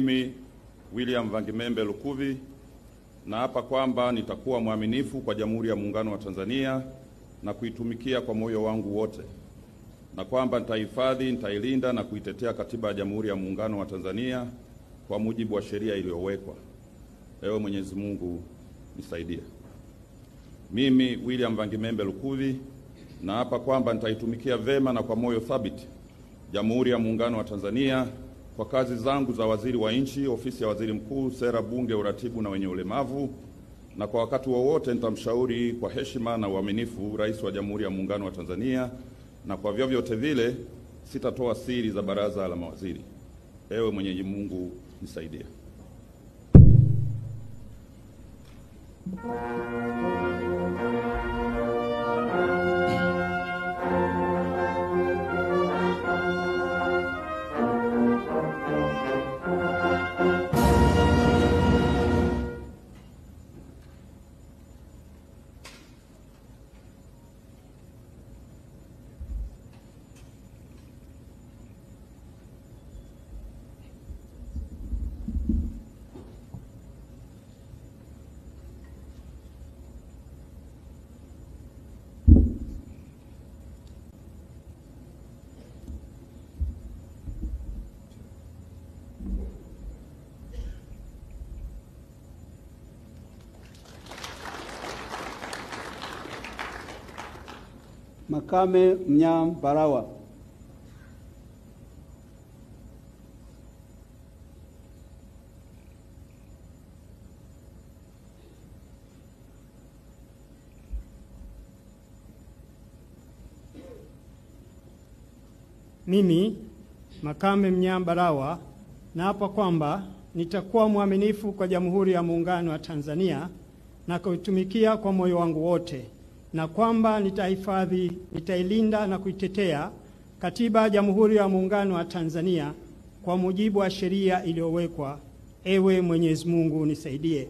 Mimi William Vangimembe Lukuvi naapa kwamba nitakuwa mwaminifu kwa Jamhuri ya Muungano wa Tanzania na kuitumikia kwa moyo wangu wote, na kwamba nitahifadhi, nitailinda na kuitetea Katiba ya Jamhuri ya Muungano wa Tanzania kwa mujibu wa sheria iliyowekwa. Ewe Mwenyezi Mungu nisaidie. Mimi William Vangimembe Lukuvi naapa kwamba nitaitumikia vema na kwa moyo thabiti Jamhuri ya Muungano wa Tanzania kwa kazi zangu za waziri wa nchi, ofisi ya waziri mkuu, sera, bunge, uratibu na wenye ulemavu, na kwa wakati wowote nitamshauri kwa heshima na uaminifu Rais wa Jamhuri ya Muungano wa Tanzania, na kwa vyovyote vile sitatoa siri za baraza la mawaziri. Ewe Mwenyezi Mungu nisaidie. Makame Mnyam Barawa. Mimi Makame Mnyam Barawa naapa kwamba nitakuwa mwaminifu kwa Jamhuri ya Muungano wa Tanzania na kuitumikia kwa moyo wangu wote, na kwamba nitahifadhi, nitailinda na kuitetea Katiba ya Jamhuri ya Muungano wa Tanzania kwa mujibu wa sheria iliyowekwa. Ewe Mwenyezi Mungu nisaidie.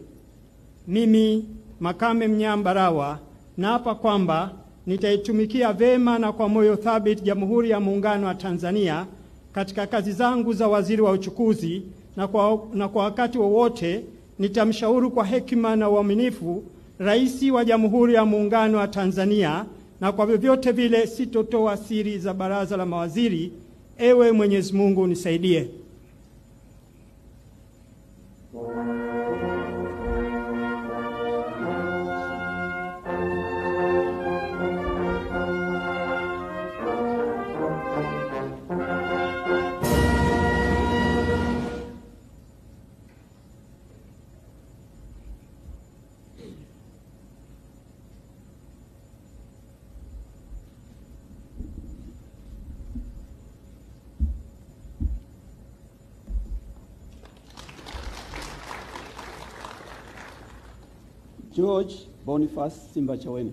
Mimi Makame Mnyam Barawa naapa kwamba nitaitumikia vema na kwa moyo thabiti Jamhuri ya Muungano wa Tanzania katika kazi zangu za waziri wa uchukuzi, na kwa wakati wowote nitamshauri kwa hekima na uaminifu Rais wa Jamhuri ya Muungano wa Tanzania, na kwa vyovyote vile sitotoa siri za baraza la mawaziri. Ewe Mwenyezi Mungu nisaidie. George Boniface Simbachawene.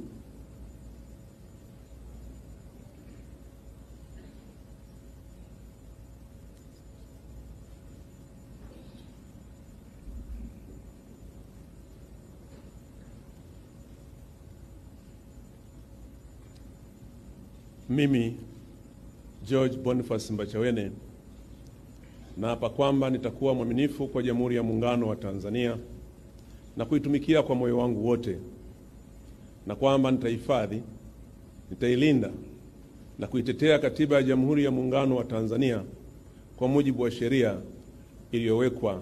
Mimi George Boniface Simbachawene naapa kwamba nitakuwa mwaminifu kwa Jamhuri ya Muungano wa Tanzania na kuitumikia kwa moyo wangu wote, na kwamba nitahifadhi, nitailinda na kuitetea Katiba ya Jamhuri ya Muungano wa Tanzania kwa mujibu wa sheria iliyowekwa.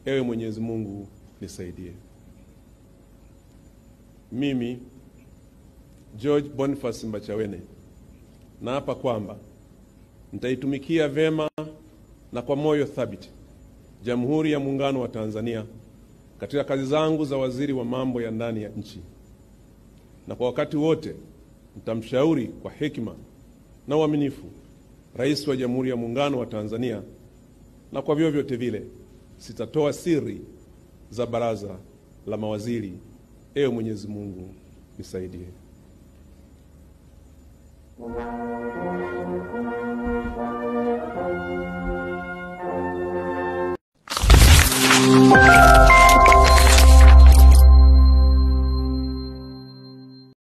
Ewe Mwenyezi Mungu nisaidie. Mimi George Boniface Simbachawene naapa kwamba nitaitumikia vema na kwa moyo thabiti Jamhuri ya Muungano wa Tanzania katika kazi zangu za waziri wa mambo ya ndani ya nchi, na kwa wakati wote nitamshauri kwa hekima na uaminifu Rais wa Jamhuri ya Muungano wa Tanzania, na kwa vyovyote vile sitatoa siri za baraza la mawaziri. Ewe Mwenyezi Mungu nisaidie.